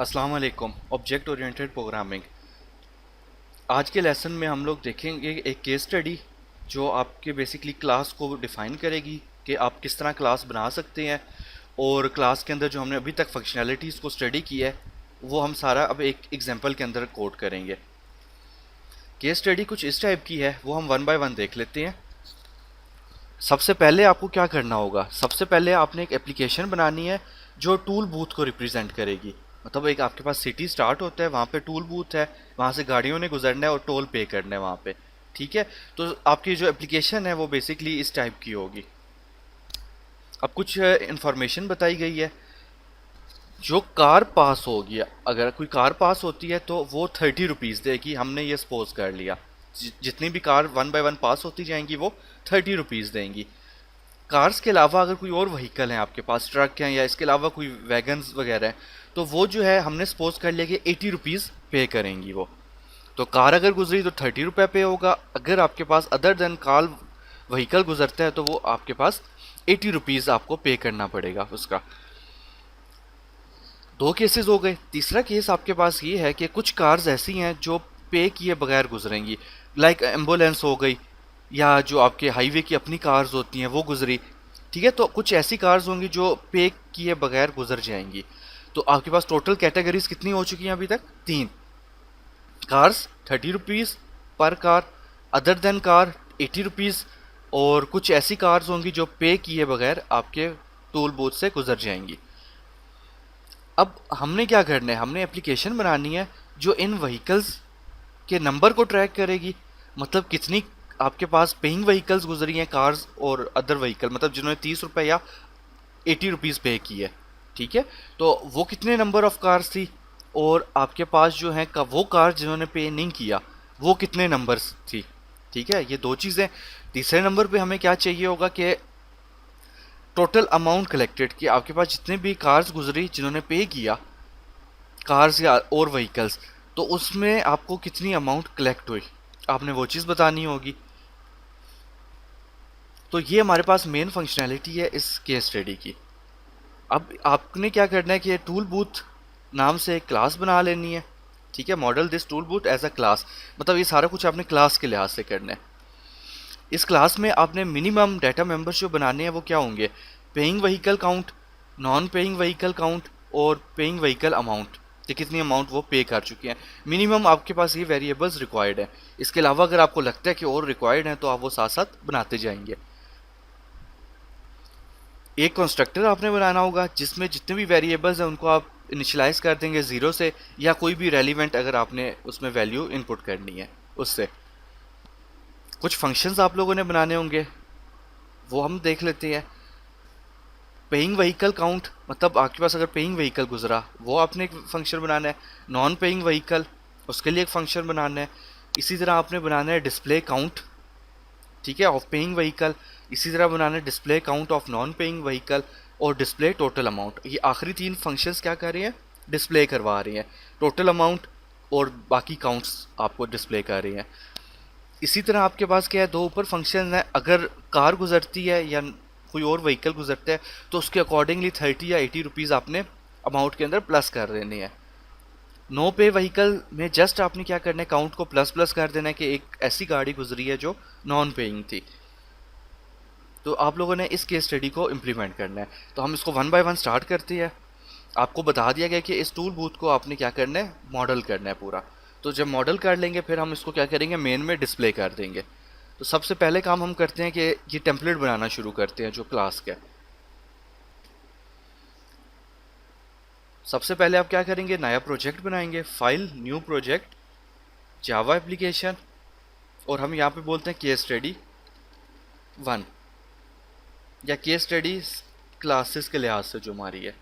अस्सलाम वालेकुम। Object oriented programming. आज के लेसन में हम लोग देखेंगे एक केस स्टडी जो आपके बेसिकली क्लास को डिफाइन करेगी कि आप किस तरह क्लास बना सकते हैं, और क्लास के अंदर जो हमने अभी तक फंक्शनैलिटीज़ को स्टडी किया है वो हम सारा अब एक एग्जांपल के अंदर कोड करेंगे। केस स्टडी कुछ इस टाइप की है, वो हम वन बाय वन देख लेते हैं। सबसे पहले आपको क्या करना होगा, सबसे पहले आपने एक एप्लीकेशन बनानी है जो टूल बूथ को रिप्रेजेंट करेगी। मतलब एक आपके पास सिटी स्टार्ट होता है, वहाँ पे टूल बूथ है, वहाँ से गाड़ियों ने गुजरना है और टोल पे करना है वहाँ पे। ठीक है, तो आपकी जो एप्लीकेशन है वो बेसिकली इस टाइप की होगी। अब कुछ इंफॉर्मेशन बताई गई है। जो कार पास होगी, अगर कोई कार पास होती है तो वो 30 रुपीज़ देगी, हमने ये सपोज कर लिया। जितनी भी car one by one pass होती जाएंगी वो 30 रुपीज़ देंगी। कार्स के अलावा अगर कोई और व्हीकल है आपके पास, ट्रक हैं या इसके अलावा कोई वैगन्स वगैरह हैं, तो वो जो है हमने सपोज कर लिया कि 80 रुपीज़ पे करेंगी वो। तो कार अगर गुजरी तो 30 रुपये पे होगा। अगर आपके पास अदर देन कार व्हीकल गुजरता है तो वो आपके पास 80 रुपीज़ आपको पे करना पड़ेगा उसका। दो केसेस हो गए। तीसरा केस आपके पास ये है कि कुछ कार्स ऐसी हैं जो पे किए बगैर गुजरेंगी, लाइक एम्बुलेंस हो गई, या जो आपके हाईवे की अपनी कार्स होती हैं वो गुजरी। ठीक है, तो कुछ ऐसी कार्स होंगी जो पे किए बगैर गुजर जाएंगी। तो आपके पास टोटल कैटेगरीज कितनी हो चुकी हैं अभी तक? तीन। कार्स 30 रुपीज़ पर car, other than car 80 rupees, और कुछ ऐसी कार्स होंगी जो पे किए बगैर आपके टोल बूथ से गुजर जाएंगी। अब हमने क्या करना है, हमने एप्लीकेशन बनानी है जो इन व्हीकल्स के नंबर को ट्रैक करेगी। मतलब कितनी आपके पास पेइंग व्हीकल्स गुजरी हैं, कार्स और अदर व्हीकल, मतलब जिन्होंने 30 रुपये या 80 रुपीज़ पे की है। ठीक है, तो वो कितने नंबर ऑफ कार्स थी, और आपके पास जो है वो कार जिन्होंने पे नहीं किया वो कितने नंबर्स थी। ठीक है, ये दो चीज़ें। तीसरे नंबर पे हमें क्या चाहिए होगा कि टोटल अमाउंट कलेक्टेड, कि आपके पास जितने भी कार्स गुजरी जिन्होंने पे किया, कार्स या और व्हीकल्स, तो उसमें आपको कितनी अमाउंट कलेक्ट हुई, आपने वो चीज़ बतानी होगी। तो ये हमारे पास मेन फंक्शनैलिटी है इस केस स्टडी की। अब आपने क्या करना है कि टूल बूथ नाम से एक क्लास बना लेनी है। ठीक है, model this tool booth as a class, मतलब ये सारा कुछ आपने क्लास के लिहाज से करना है। इस क्लास में आपने मिनिमम डाटा मेंबर्स जो बनाने हैं वो क्या होंगे? Paying vehicle count, non paying vehicle count, और पेइंग व्हीकल अमाउंट, कि कितनी अमाउंट वो पे कर चुके हैं। मिनिमम आपके पास ये वेरिएबल्स रिक्वायर्ड है। इसके अलावा अगर आपको लगता है कि और रिक्वायर्ड है तो आप वो साथ साथ बनाते जाएंगे। एक कंस्ट्रक्टर आपने बनाना होगा जिसमें जितने भी वेरिएबल्स हैं उनको आप इनिशियलाइज कर देंगे ज़ीरो से, या कोई भी रेलिवेंट अगर आपने उसमें वैल्यू इनपुट करनी है उससे। कुछ फंक्शंस आप लोगों ने बनाने होंगे, वो हम देख लेते हैं। पेइंग व्हीकल काउंट, मतलब आपके पास अगर पेइंग व्हीकल गुजरा वो आपने एक फंक्शन बनाना है। नॉन पेइंग व्हीकल, उसके लिए एक फंक्शन बनाना है। इसी तरह आपने बनाना है डिस्प्ले काउंट, ठीक है, ऑफ पेइंग व्हीकल। इसी तरह बनाना है display count of non paying vehicle, और डिस्प्ले टोटल अमाउंट। ये आखिरी तीन फंक्शंस क्या कर रही हैं? डिस्प्ले करवा रही हैं टोटल अमाउंट, और बाकी काउंट्स आपको डिस्प्ले कर रही हैं। इसी तरह आपके पास क्या है, दो ऊपर फंक्शन है। अगर कार गुजरती है या कोई और व्हीकल गुजरता है तो उसके अकॉर्डिंगली 30 या 80 रुपीज़ आपने अमाउंट के अंदर प्लस कर देने हैं। नो पे व्हीकल में जस्ट आपने क्या करना है, काउंट को प्लस प्लस कर देना है कि एक ऐसी गाड़ी गुजरी है जो नॉन पेइंग थी। तो आप लोगों ने इस केस स्टडी को इम्प्लीमेंट करना है। तो हम इसको वन बाय वन स्टार्ट करते हैं। आपको बता दिया गया कि इस टूल बूथ को आपने क्या करना है, मॉडल करना है पूरा। तो जब मॉडल कर लेंगे फिर हम इसको क्या करेंगे, मेन में डिस्प्ले कर देंगे। तो सबसे पहले काम हम करते हैं कि ये टेम्पलेट बनाना शुरू करते हैं जो क्लास का है। सबसे पहले आप क्या करेंगे, नया प्रोजेक्ट बनाएंगे, file new project Java application, और हम यहाँ पे बोलते हैं केस स्टडी 1, या केस स्टडी क्लासेस के लिहाज से जो हमारी है।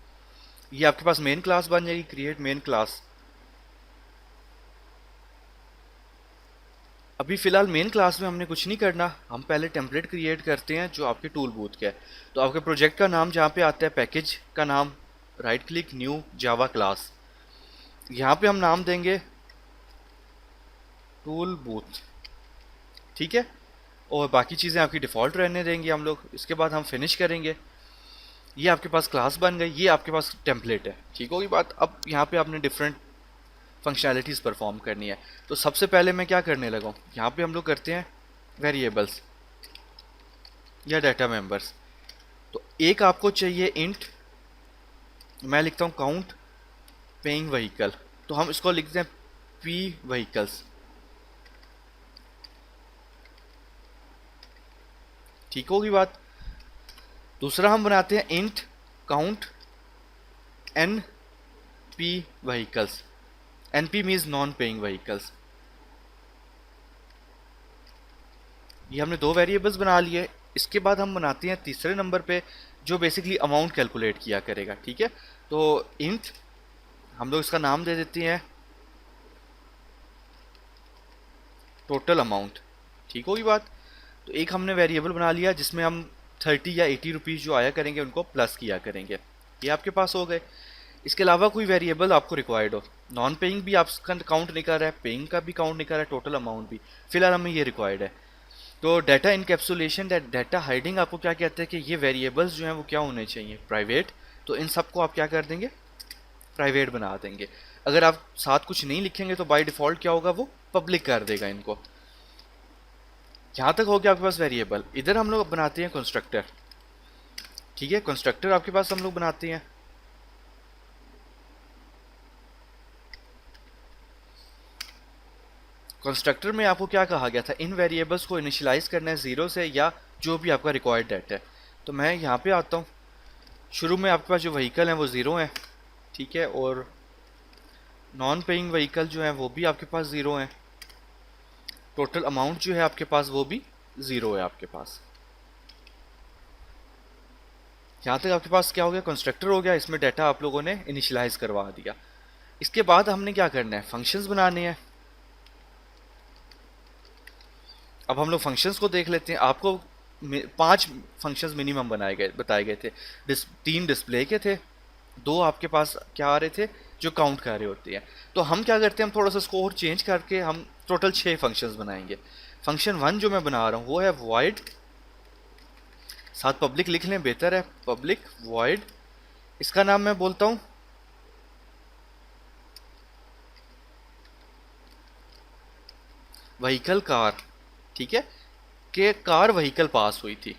ये आपके पास मेन क्लास बन जाएगी, क्रिएट मेन क्लास। अभी फ़िलहाल मेन क्लास में हमने कुछ नहीं करना, हम पहले टेम्पलेट क्रिएट करते हैं जो आपके टूल बूथ का है। तो आपके प्रोजेक्ट का नाम जहाँ पे आता है, पैकेज का नाम, right click new Java class, यहाँ पे हम नाम देंगे टूल बूथ। ठीक है, और बाकी चीज़ें आपकी डिफ़ॉल्ट रहने देंगे हम लोग। इसके बाद हम फिनिश करेंगे। ये आपके पास क्लास बन गई, ये आपके पास टेम्पलेट है। ठीक होगी बात। अब यहाँ पे आपने डिफरेंट फंक्शनैलिटीज़ परफॉर्म करनी है। तो सबसे पहले मैं क्या करने लगा हूँ, यहाँ पे हम लोग करते हैं वेरिएबल्स या डाटा मेंबर्स। तो एक आपको चाहिए इंट, मैं लिखता हूँ काउंट पेइंग व्हीकल, तो हम इसको लिखते हैं पी व्हीकल्स। ठीक होगी बात। दूसरा हम बनाते हैं int count N P vehicles, N P means non paying vehicles. ये हमने दो वेरिएबल्स बना लिए। इसके बाद हम बनाते हैं तीसरे नंबर पे जो बेसिकली अमाउंट कैलकुलेट किया करेगा। ठीक है, तो इंट हम लोग इसका नाम दे देते हैं टोटल अमाउंट। ठीक होगी बात। तो एक हमने वेरिएबल बना लिया जिसमें हम 30 या 80 रुपीज़ जो आया करेंगे उनको प्लस किया करेंगे। ये आपके पास हो गए। इसके अलावा कोई वेरिएबल आपको रिक्वायर्ड हो, नॉन पेइंग भी आपका काउंट नहीं कर रहा है, पेइंग का भी काउंट नहीं कर रहा है, टोटल अमाउंट भी, फिलहाल हमें ये रिक्वायर्ड है। तो डाटा इनकैप्सुलेशन, डाटा हाइडिंग आपको क्या कहते हैं कि ये वेरिएबल्स जो हैं वो क्या होने चाहिए, प्राइवेट। तो इन सबको आप क्या कर देंगे, प्राइवेट बना देंगे। अगर आप साथ कुछ नहीं लिखेंगे तो बाय डिफ़ॉल्ट क्या होगा, वो पब्लिक कर देगा इनको। यहाँ तक हो गया आपके पास वेरिएबल। इधर हम लोग बनाते हैं कंस्ट्रक्टर। ठीक है, कंस्ट्रक्टर आपके पास हम लोग बनाते हैं। कंस्ट्रक्टर में आपको क्या कहा गया था, इन वेरिएबल्स को इनिशियलाइज करना है ज़ीरो से या जो भी आपका रिक्वायर्ड डाटा है। तो मैं यहाँ पे आता हूँ, शुरू में आपके पास जो व्हीकल हैं वो ज़ीरो हैं। ठीक है, और नॉन पेइंग व्हीकल जो है वो भी आपके पास ज़ीरो हैं। टोटल अमाउंट जो है आपके पास वो भी ज़ीरो है आपके पास। यहाँ तक आपके पास क्या हो गया, कंस्ट्रक्टर हो गया, इसमें डाटा आप लोगों ने इनिशियलाइज करवा दिया। इसके बाद हमने क्या करना है, फंक्शंस बनाने हैं। अब हम लोग फंक्शंस को देख लेते हैं। आपको 5 फंक्शंस मिनिमम बताए गए थे। तीन डिस्प्ले के थे, दो आपके पास क्या आ रहे थे, जो काउंट कर रहे होते हैं। तो हम क्या करते हैं, हम थोड़ा सा स्कोर चेंज करके हम टोटल 6 फंक्शंस बनाएंगे। फंक्शन 1 जो मैं बना रहा हूँ वो है वॉइड, साथ पब्लिक लिख लें बेहतर है, पब्लिक वॉइड। इसका नाम मैं बोलता हूँ व्हीकल कार। ठीक है, कि कार व्हीकल पास हुई थी,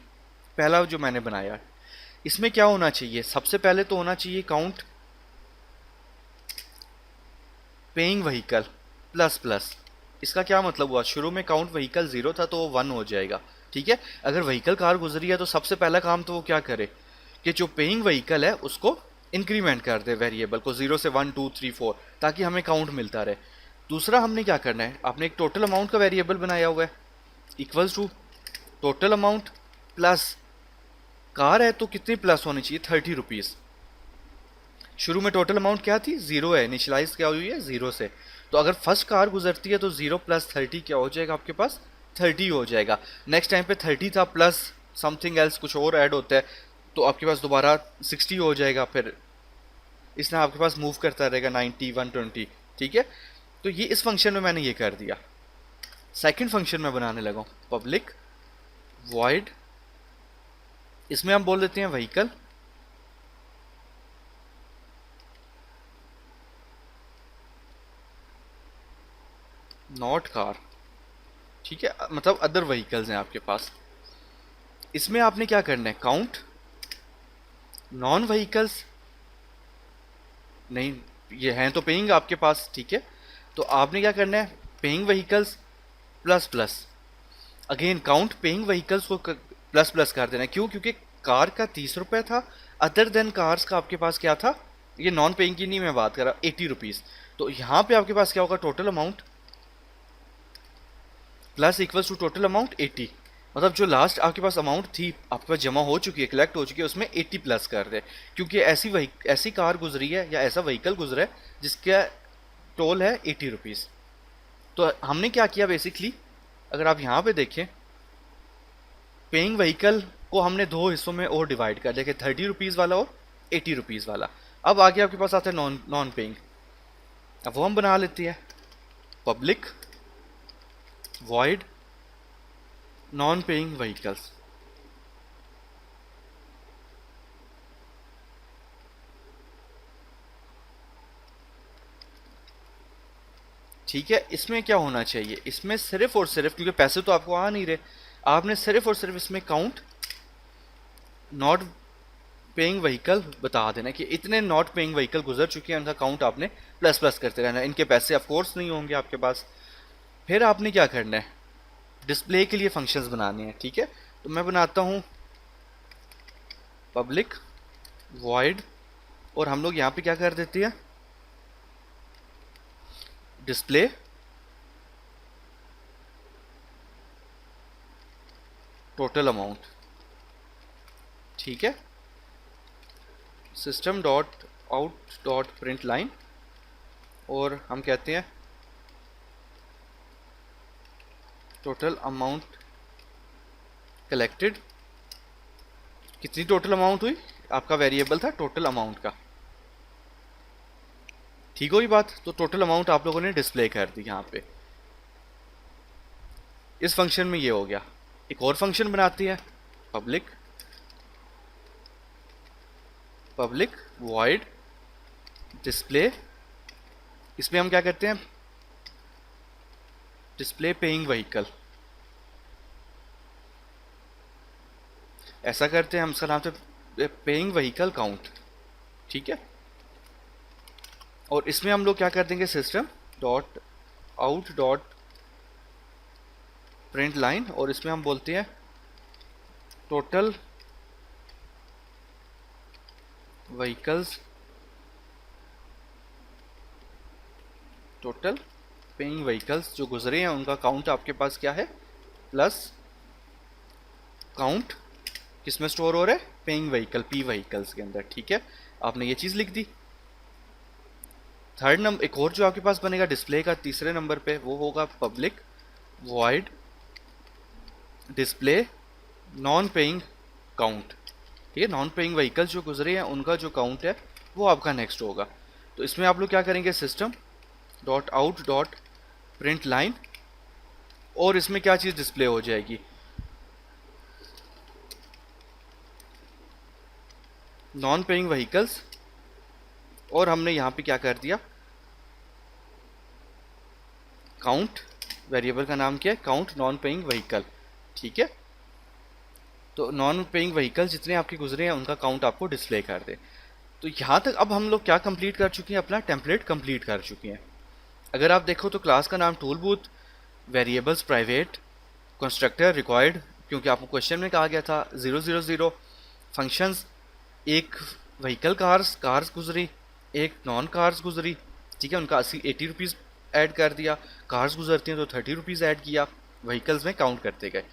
पहला जो मैंने बनाया। इसमें क्या होना चाहिए, सबसे पहले तो होना चाहिए count paying vehicle plus plus. इसका क्या मतलब हुआ, शुरू में काउंट व्हीकल 0 था तो वो 1 हो जाएगा। ठीक है, अगर व्हीकल कार गुजरी है तो सबसे पहला काम तो वो क्या करे कि जो पेइंग व्हीकल है उसको इंक्रीमेंट कर दे वेरिएबल को 0 से 1 2 3 4, ताकि हमें काउंट मिलता रहे। दूसरा हमने क्या करना है, आपने एक टोटल अमाउंट का वेरिएबल बनाया हुआ है, equals to total amount plus car है तो कितनी प्लस होनी चाहिए, 30 रुपीज़। शुरू में टोटल अमाउंट क्या थी, 0 है, इनिशियलाइज क्या हुई है 0 से। तो अगर फर्स्ट कार गुजरती है तो 0 प्लस 30 क्या हो जाएगा आपके पास, 30 हो जाएगा। नेक्स्ट टाइम पे 30 था प्लस समथिंग एल्स कुछ और ऐड होता है तो आपके पास दोबारा 60 हो जाएगा। फिर इसने आपके पास मूव करता रहेगा 90 120। ठीक है, तो ये इस फंक्शन में मैंने ये कर दिया। सेकंड फंक्शन में बनाने लगा हूँ पब्लिक वॉइड, इसमें हम बोल देते हैं व्हीकल नॉट कार। ठीक है, मतलब अदर व्हीकल्स हैं आपके पास। इसमें आपने क्या करना है, काउंट नॉन व्हीकल्स, नहीं ये हैं तो पेइंग आपके पास। ठीक है, तो आपने क्या करना है, paying vehicles plus plus, again count paying vehicles को प्लस प्लस कर देना है। क्यों, क्योंकि कार का 30 रुपये था, अदर देन कार्स का आपके पास क्या था, ये नॉन पेइंग की नहीं मैं बात कर रहा, 80 रुपीज़। तो यहाँ पे आपके पास क्या होगा, total amount plus equals to total amount 80। मतलब जो लास्ट आपके पास अमाउंट थी आपके पास जमा हो चुकी है, कलेक्ट हो चुकी है, उसमें 80 प्लस कर दे, क्योंकि ऐसी कार गुजरी है या ऐसा व्हीकल गुजरा है जिसका टोल है 80 रुपीज़। तो हमने क्या किया बेसिकली, अगर आप यहाँ पे देखें, पेइंग व्हीकल को हमने दो हिस्सों में और डिवाइड कर दिया कि 30 रुपीज़ वाला और 80 रुपीज़ वाला। अब आगे आपके पास आता है नॉन नॉन पेइंग, अब वो हम बना लेते हैं public void non paying vehicles. ठीक है, इसमें क्या होना चाहिए, इसमें सिर्फ और सिर्फ, क्योंकि पैसे तो आपको आ नहीं रहे, आपने सिर्फ और सिर्फ इसमें काउंट नॉट पेइंग व्हीकल बता देना कि इतने नॉट पेइंग व्हीकल गुजर चुके हैं, उनका काउंट आपने प्लस प्लस करते रहना, इनके पैसे ऑफ कोर्स नहीं होंगे आपके पास। फिर आपने क्या करना है, डिस्प्ले के लिए फंक्शंस बनाने हैं। ठीक है, तो मैं बनाता हूँ पब्लिक वॉइड, और हम लोग यहाँ पे क्या कर देते हैं, डिस्प्ले टोटल अमाउंट। ठीक है, system dot out dot print line, और हम कहते हैं टोटल अमाउंट कलेक्टेड। कितनी टोटल अमाउंट हुई, आपका वेरिएबल था टोटल अमाउंट का, ठीक हुई बात। तो टोटल अमाउंट आप लोगों ने डिस्प्ले कर दी यहाँ पे, इस फंक्शन में ये हो गया। एक और फंक्शन बनाती है पब्लिक वॉइड डिस्प्ले, इसमें हम क्या करते हैं, डिस्प्ले पेइंग व्हीकल, ऐसा करते हैं हम, इसका नाम से पेइंग व्हीकल काउंट। ठीक है, और इसमें हम लोग क्या कर देंगे, system dot out dot print line, और इसमें हम बोलते हैं total vehicles, total paying vehicles जो गुजरे हैं उनका काउंट आपके पास क्या है, प्लस काउंट किसमें स्टोर हो रहा है, पेइंग व्हीकल पी व्हीकल्स के अंदर। ठीक है, आपने ये चीज़ लिख दी। थर्ड नंबर एक और जो आपके पास बनेगा डिस्प्ले का तीसरे नंबर पे, वो होगा public void display non paying count. ठीक है, नॉन पेइंग व्हीकल्स जो गुजरे हैं उनका जो काउंट है वो आपका नेक्स्ट होगा। तो इसमें आप लोग क्या करेंगे, system dot out dot print line, और इसमें क्या चीज़ डिस्प्ले हो जाएगी, नॉन पेइंग व्हीकल्स, और हमने यहाँ पे क्या कर दिया, काउंट, वेरिएबल का नाम क्या है, काउंट नॉन पेइंग व्हीकल। ठीक है, तो नॉन पेइंग व्हीकल जितने आपके गुजरे हैं उनका काउंट आपको डिस्प्ले कर दे। तो यहाँ तक अब हम लोग क्या कंप्लीट कर चुके हैं, अपना टेम्पलेट कंप्लीट कर चुके हैं। अगर आप देखो तो क्लास का नाम tool booth, variables private, constructor required, क्योंकि आपको क्वेश्चन में कहा गया था 000, फंक्शंस, एक व्हीकल कार्स गुजरी, एक नॉन कार्स गुजरी। ठीक है, उनका 80 रुपीज़ ऐड कर दिया, कार्स गुजरती हैं तो 30 रुपीज़ ऐड किया, व्हीकल्स में काउंट करते गए।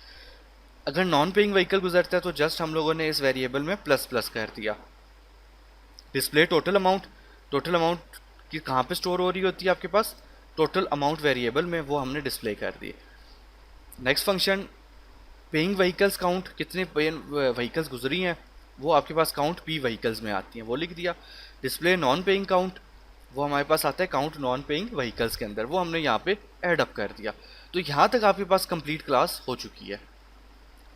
अगर नॉन पेइंग व्हीकल गुजरता है तो जस्ट हम लोगों ने इस वेरिएबल में प्लस प्लस कर दिया। डिस्प्ले टोटल अमाउंट की कहाँ पे स्टोर हो रही होती है आपके पास, टोटल अमाउंट वेरिएबल में, वो हमने डिस्प्ले कर दिए। Next function paying vehicles count, कितने व्हीकल्स गुजरी हैं वो आपके पास काउंट पी व्हीकल्स में आती हैं, वो लिख दिया। डिस्प्ले नॉन पेइंग काउंट, वो हमारे पास आता है काउंट नॉन पेइंग व्हीकल्स के अंदर, वो हमने यहाँ पे ऐड अप कर दिया। तो यहाँ तक आपके पास कंप्लीट क्लास हो चुकी है।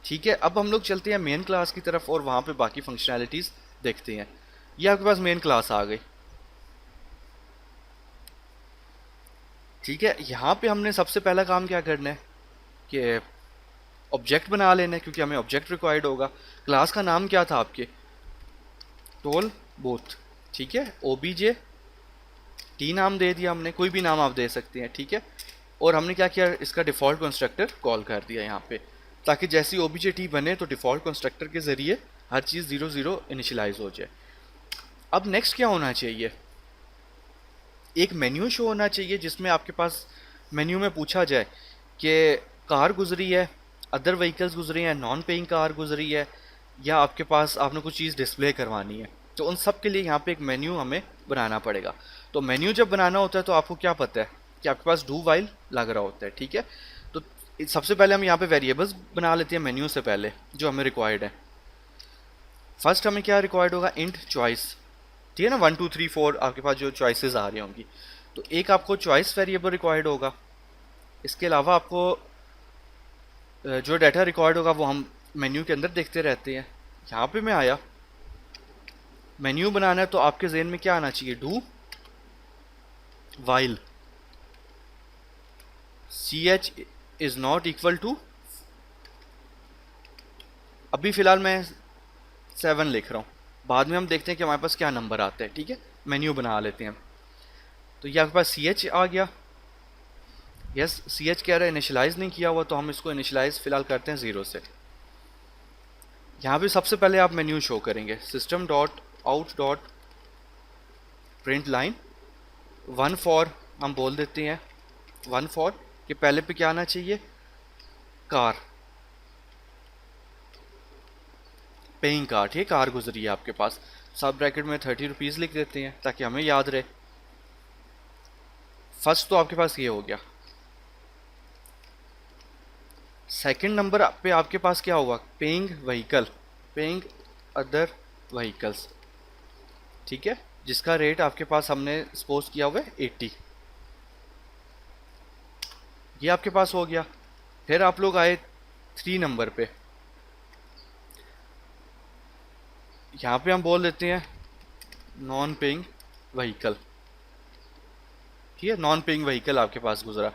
ठीक है, अब हम लोग चलते हैं मेन क्लास की तरफ और वहाँ पे बाकी फंक्शनैलिटीज़ देखते हैं। ये आपके पास मेन क्लास आ गई। ठीक है, यहाँ पे हमने सबसे पहला काम क्या करना है कि ऑब्जेक्ट बना लेना है, क्योंकि हमें ऑब्जेक्ट रिक्वायर्ड होगा। क्लास का नाम क्या था आपके, टोल बूथ। ठीक है, ओबीजे टी नाम दे दिया हमने, कोई भी नाम आप दे सकते हैं। ठीक है, और हमने क्या किया, इसका डिफ़ॉल्ट कंस्ट्रक्टर कॉल कर दिया यहाँ पे, ताकि जैसी ओबीजे टी बने तो डिफ़ॉल्ट कंस्ट्रक्टर के ज़रिए हर चीज़ 0 0 इनिशियलाइज हो जाए। अब नेक्स्ट क्या होना चाहिए, एक मेन्यू शो होना चाहिए जिसमें आपके पास मेन्यू में पूछा जाए कि कार गुजरी है, अदर व्हीकल्स गुजरी हैं, नॉन पेइंग कार गुजरी है, या आपके पास आपने कुछ चीज़ डिस्प्ले करवानी है। तो उन सब के लिए यहाँ पे एक मेन्यू हमें बनाना पड़ेगा। तो मेन्यू जब बनाना होता है तो आपको क्या पता है कि आपके पास डू वाइल लग रहा होता है। ठीक है, तो सबसे पहले हम यहाँ पे वेरिएबल्स बना लेते हैं मेन्यू से पहले, जो हमें रिक्वायर्ड है। फर्स्ट हमें क्या रिक्वायर्ड होगा, इंट चॉइस। ठीक है ना, 1 2 3 4 आपके पास जो चॉइसेस आ रही होंगी, तो एक आपको चॉइस वेरिएबल रिक्वायर्ड होगा। इसके अलावा आपको जो डाटा रिक्वायर्ड होगा वो हम मेन्यू के अंदर देखते रहते हैं। यहाँ पे मैं आया, मेन्यू बनाना है तो आपके जहन में क्या आना चाहिए, do while. C H is not equal to, अभी फ़िलहाल मैं 7 लिख रहा हूँ, बाद में हम देखते हैं कि हमारे पास क्या नंबर आता है, ठीक है, मेन्यू बना लेते हैं। तो ये आपके पास सी एच आ गया, यस सी एच कह रहा है इनिशलाइज नहीं किया हुआ, तो हम इसको इनिशलाइज फ़िलहाल करते हैं 0 से। यहाँ पे सबसे पहले आप मेन्यू शो करेंगे, system dot out dot print line 1 for, हम बोल देते हैं 1 फॉर कि पहले पे क्या आना चाहिए, कार, पेइंग कार, ठीक है, कार गुजरी है आपके पास, सब ब्रैकेट में 30 रुपीज़ लिख देते हैं ताकि हमें याद रहे। फर्स्ट तो आपके पास ये हो गया। सेकंड नंबर पे आपके पास क्या होगा, paying vehicle, paying other vehicles, ठीक है, जिसका रेट आपके पास हमने सपोज किया हुआ है 80, ये आपके पास हो गया। फिर आप लोग आए 3 नंबर पे, यहाँ पे हम बोल देते हैं नॉन पेइंग व्हीकल, ठीक है, नॉन पेइंग व्हीकल आपके पास गुजरा।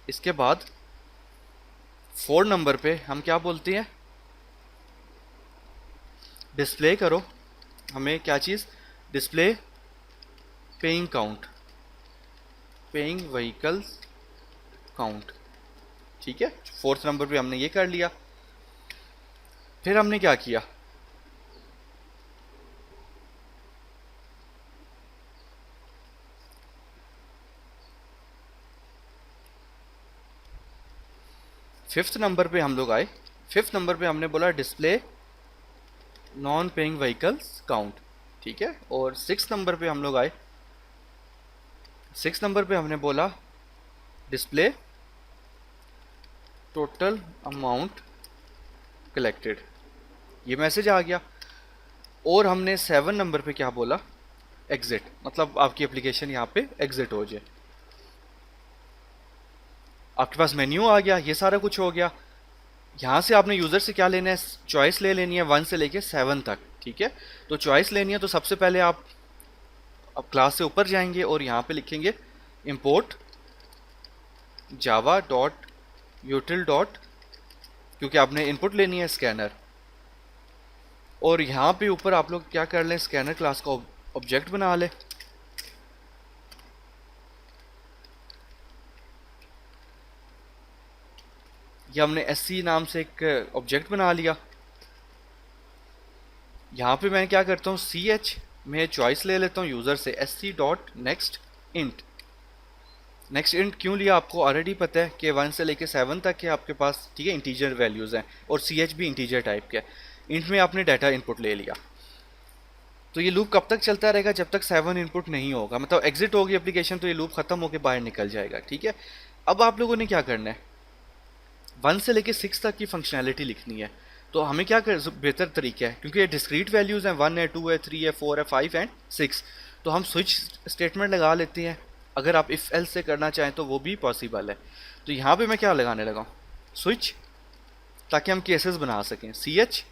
इसके बाद 4 नंबर पे हम क्या बोलते हैं, डिस्प्ले करो हमें क्या चीज़, display paying count, paying vehicles count, ठीक है, 4th नंबर पे हमने ये कर लिया। फिर हमने क्या किया, फिफ्थ नंबर पे हम लोग आए, 5th नंबर पे हमने बोला display non paying vehicles count, ठीक है, और 6th नंबर पे हम लोग आए, 6th नंबर पे हमने बोला डिस्प्ले टोटल अमाउंट कलेक्टेड, ये मैसेज आ गया। और हमने 7 नंबर पे क्या बोला, एग्जिट, मतलब आपकी एप्लीकेशन यहाँ पे एग्जिट हो जाए। आपके पास मेन्यू आ गया, ये सारा कुछ हो गया। यहाँ से आपने यूज़र से क्या लेना है, चॉइस ले लेनी है 1 से लेके 7 तक, ठीक है। तो चॉइस लेनी है तो सबसे पहले आप अब क्लास से ऊपर जाएंगे और यहाँ पे लिखेंगे इम्पोर्ट जावा डॉट यूटिल डॉट, क्योंकि आपने इनपुट लेनी है स्कैनर, और यहाँ पे ऊपर आप लोग क्या कर लें, स्कैनर क्लास का ऑब्जेक्ट बना ले। ये हमने एससी नाम से एक ऑब्जेक्ट बना लिया। यहाँ पे मैं क्या करता हूँ, सी एच में चॉइस ले लेता हूँ यूज़र से, S C dot next int, next int क्यों लिया आपको ऑलरेडी पता है कि 1 से लेके 7 तक है आपके पास, ठीक है, इंटीजर वैल्यूज़ हैं, और सी एच भी इंटीजर टाइप का है। इंट में आपने डाटा इनपुट ले लिया, तो ये लूप कब तक चलता रहेगा, जब तक 7 इनपुट नहीं होगा, मतलब एग्जिट होगी एप्लीकेशन तो ये लूप खत्म होकर बाहर निकल जाएगा, ठीक है। अब आप लोगों ने क्या करना है, 1 से लेके 6 तक की फंक्शनैलिटी लिखनी है। तो हमें क्या कर, बेहतर तरीका है, क्योंकि ये डिस्क्रीट वैल्यूज़ हैं, 1 है, 2 है, 3 है, 4 है, 5 एंड 6, तो हम स्विच स्टेटमेंट लगा लेते हैं। अगर आप इफ़ एल्स से करना चाहें तो वो भी पॉसिबल है। तो यहाँ पे मैं क्या लगाने लगा हूँ, स्विच, ताकि हम केसेस बना सकें, सी एच,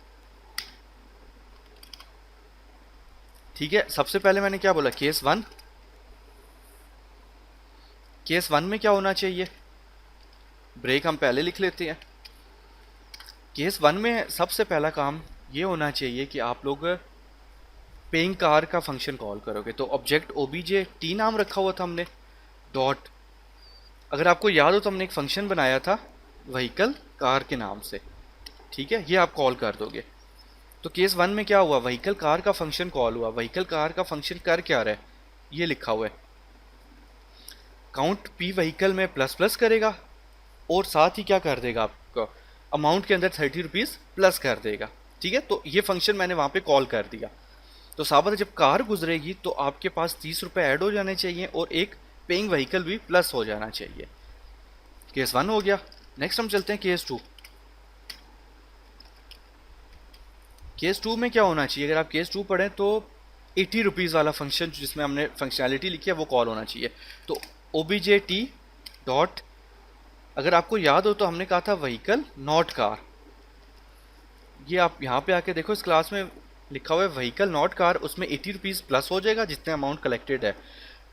ठीक है। सबसे पहले मैंने क्या बोला, केस 1, केस 1 में क्या होना चाहिए, ब्रेक हम पहले लिख लेते हैं। केस 1 में सबसे पहला काम ये होना चाहिए कि आप लोग पेइंग कार का फंक्शन कॉल करोगे, तो ऑब्जेक्ट ओबीजे टी नाम रखा हुआ था हमने, डॉट, अगर आपको याद हो तो हमने एक फंक्शन बनाया था व्हीकल कार के नाम से, ठीक है, ये आप कॉल कर दोगे। तो केस 1 में क्या हुआ, व्हीकल कार का फंक्शन कॉल हुआ, व्हीकल कार का फंक्शन कर क्या रहा है, ये लिखा हुआ है, काउंट पी व्हीकल में प्लस प्लस करेगा, और साथ ही क्या कर देगा, आपका अमाउंट के अंदर 30 रुपीज़ प्लस कर देगा, ठीक है। तो ये फंक्शन मैंने वहाँ पे कॉल कर दिया। तो साबित है जब कार गुजरेगी तो आपके पास 30 रुपये ऐड हो जाने चाहिए और एक पेइंग व्हीकल भी प्लस हो जाना चाहिए। केस 1 हो गया। नेक्स्ट हम चलते हैं केस 2। केस 2 में क्या होना चाहिए, अगर आप केस 2 पढ़ें तो 80 रुपीज़ वाला फंक्शन जिसमें हमने फंक्शनैलिटी लिखी है वो कॉल होना चाहिए। तो ओबीजे टी डॉट, अगर आपको याद हो तो हमने कहा था व्हीकल नॉट कार, ये आप यहाँ पे आके देखो इस क्लास में लिखा हुआ है व्हीकल नॉट कार, उसमें 80 रुपीज़ प्लस हो जाएगा जितने अमाउंट कलेक्टेड है,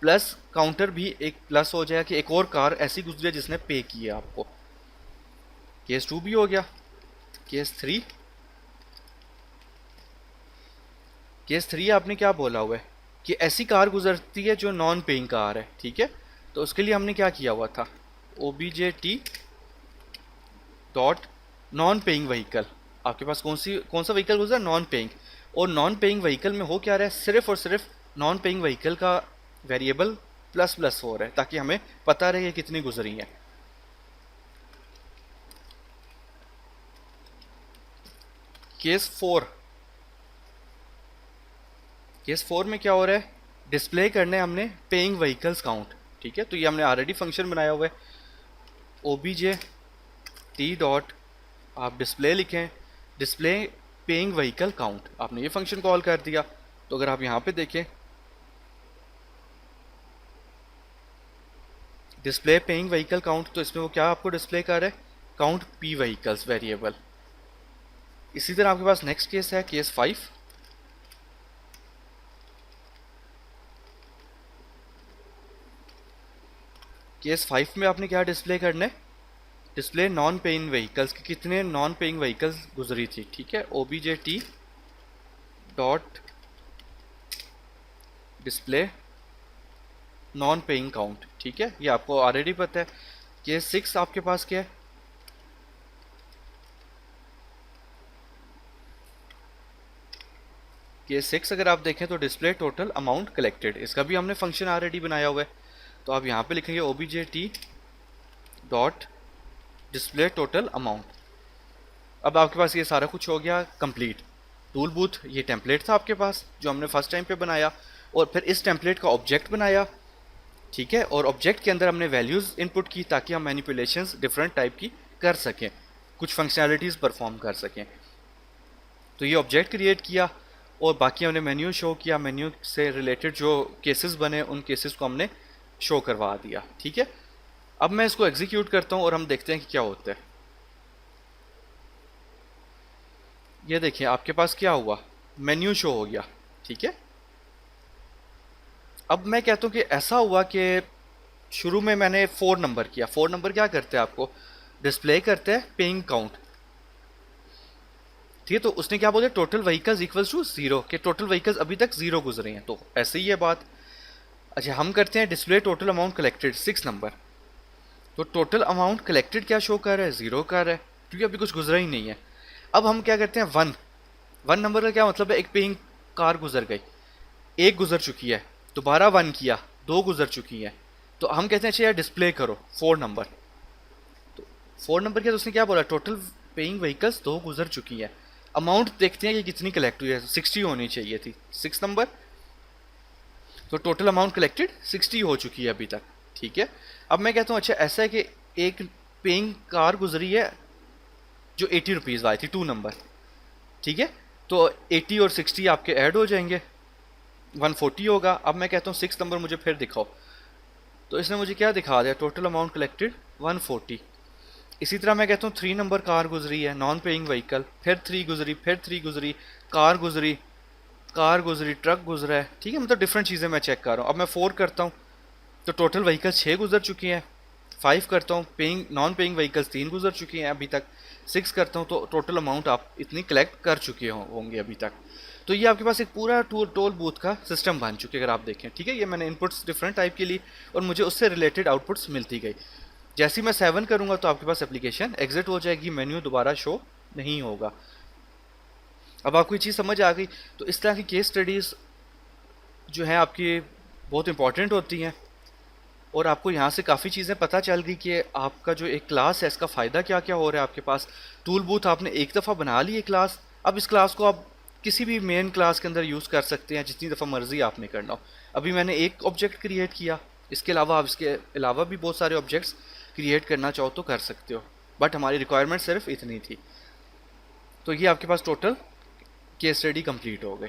प्लस काउंटर भी एक प्लस हो जाएगा कि एक और कार ऐसी गुजरी है जिसने पे किया आपको। केस 2 भी हो गया। केस 3, केस 3 आपने क्या बोला हुआ है कि ऐसी कार गुजरती है जो नॉन पेइंग कार है, ठीक है। तो उसके लिए हमने क्या किया हुआ था, OBJT dot non paying vehicle, आपके पास कौन सा व्हीकल गुजरा, नॉन पेइंग, और नॉन पेइंग व्हीकल में हो क्या रहा है, सिर्फ और सिर्फ नॉन पेइंग व्हीकल का वेरिएबल प्लस प्लस हो रहा है ताकि हमें पता रहे कितनी गुजरी है। केस 4, केस 4 में क्या हो रहा है, डिस्प्ले करने हमने पेइंग व्हीकल्स काउंट, ठीक है। तो ये हमने ऑलरेडी फंक्शन बनाया हुआ है, OBJT डॉट आप डिस्प्ले लिखें, डिस्प्ले पेइंग व्हीकल काउंट, आपने ये फंक्शन कॉल कर दिया। तो अगर आप यहाँ पे देखें डिस्प्ले पेइंग व्हीकल काउंट, तो इसमें वो क्या आपको डिस्प्ले कर रहा है, काउंट P व्हीकल्स वेरिएबल। इसी तरह आपके पास नेक्स्ट केस है केस 5, केस 5 में आपने क्या डिस्प्ले करना है, डिस्प्ले नॉन पेइंग व्हीकल्स की कितने नॉन पेइंग व्हीकल्स गुजरी थी, ठीक है। OBJT dot display non paying count, ठीक है, ये आपको ऑलरेडी पता है। केस 6 आपके पास क्या है, केस 6 अगर आप देखें तो डिस्प्ले टोटल अमाउंट कलेक्टेड, इसका भी हमने फंक्शन ऑलरेडी बनाया हुआ है। तो आप यहाँ पे लिखेंगे OBJT dot display total amount. अब आपके पास ये सारा कुछ हो गया कंप्लीट। टूल बूथ ये टेम्पलेट था आपके पास जो हमने फर्स्ट टाइम पे बनाया, और फिर इस टेम्पलेट का ऑब्जेक्ट बनाया, ठीक है, और ऑब्जेक्ट के अंदर हमने वैल्यूज़ इनपुट की ताकि हम मैनिपुलेशंस डिफरेंट टाइप की कर सकें, कुछ फंक्शनैलिटीज़ परफॉर्म कर सकें। तो ये ऑब्जेक्ट क्रिएट किया और बाकी हमने मेन्यू शो किया, मेन्यू से रिलेटेड जो केसेस बने उन केसेस को हमने शो करवा दिया, ठीक है। अब मैं इसको एग्जीक्यूट करता हूँ और हम देखते हैं कि क्या होता है। ये देखिए आपके पास क्या हुआ, मेन्यू शो हो गया, ठीक है। अब मैं कहता हूँ कि ऐसा हुआ कि शुरू में मैंने 4 नंबर किया, 4 नंबर क्या करते हैं आपको डिस्प्ले करते हैं पेइंग काउंट, ठीक है। तो उसने क्या बोला, टोटल व्हीकल्स इक्वल्स टू 0, कि टोटल व्हीकल्स अभी तक 0 गुजरे हैं, तो ऐसे ही है बात। अच्छा हम करते हैं display total amount collected 6 number, तो टोटल अमाउंट कलेक्टेड क्या शो कर रहा है, 0 कर रहा है क्योंकि अभी कुछ गुजरा ही नहीं है। अब हम क्या करते हैं 1 नंबर का क्या मतलब है, एक पेइंग कार गुजर गई, एक गुजर चुकी है, दोबारा 1 किया, 2 गुजर चुकी है, तो हम कहते हैं अच्छा यार डिस्प्ले करो 4 नंबर। तो 4 नंबर किया तो उसने क्या बोला, टोटल पेइंग व्हीकल्स 2 गुजर चुकी है, अमाउंट देखते हैं कि कितनी कलेक्ट हुई है, 60 होनी चाहिए थी 6 नंबर, तो टोटल अमाउंट कलेक्टेड 60 हो चुकी है अभी तक, ठीक है। अब मैं कहता हूँ अच्छा ऐसा है कि एक पेइंग कार गुजरी है जो 80 रुपीज़ आई थी 2 नंबर, ठीक है, तो 80 और 60 आपके ऐड हो जाएंगे, 140 होगा। अब मैं कहता हूँ 6 नंबर मुझे फिर दिखाओ, तो इसने मुझे क्या दिखा दिया, टोटल अमाउंट कलेक्टेड 140। इसी तरह मैं कहता हूँ 3 नंबर कार गुजरी है नॉन पेइंग व्हीकल, फिर 3 गुजरी, फिर 3 गुजरी, कार गुजरी, कार गुजरी, ट्रक गुजरा है, ठीक है, मतलब डिफरेंट चीज़ें मैं चेक कर रहा हूँ। अब मैं 4 करता हूँ तो टोटल व्हीकल 6 गुजर चुकी हैं, 5 करता हूँ पेइंग नॉन पेइंग व्हीकल्स 3 गुजर चुकी हैं अभी तक, 6 करता हूँ तो टोटल अमाउंट आप इतनी कलेक्ट कर चुके होंगे अभी तक। तो ये आपके पास एक पूरा टोल बूथ का सिस्टम बन चुके अगर आप देखें, ठीक है। ये मैंने इनपुट्स डिफरेंट टाइप के लिए और मुझे उससे रिलेटेड आउटपुट्स मिलती गई। जैसे ही मैं 7 करूँगा तो आपके पास एप्लीकेशन एग्जिट हो जाएगी, मेन्यू दोबारा शो नहीं होगा। अब आपको ये चीज़ समझ आ गई। तो इस तरह की केस स्टडीज़ जो है आपकी बहुत इंपॉर्टेंट होती हैं, और आपको यहाँ से काफ़ी चीज़ें पता चल गई कि आपका जो एक क्लास है इसका फ़ायदा क्या क्या हो रहा है। आपके पास टूल बूथ आपने एक दफ़ा बना ली है क्लास, अब इस क्लास को आप किसी भी मेन क्लास के अंदर यूज़ कर सकते हैं जितनी दफ़ा मर्ज़ी आपने करना हो। अभी मैंने एक ऑब्जेक्ट क्रिएट किया, इसके अलावा आप इसके अलावा भी बहुत सारे ऑब्जेक्ट्स क्रिएट करना चाहो तो कर सकते हो, बट हमारी रिक्वायरमेंट सिर्फ इतनी थी। तो ये आपके पास टोटल केस स्टडी कंप्लीट हो गई।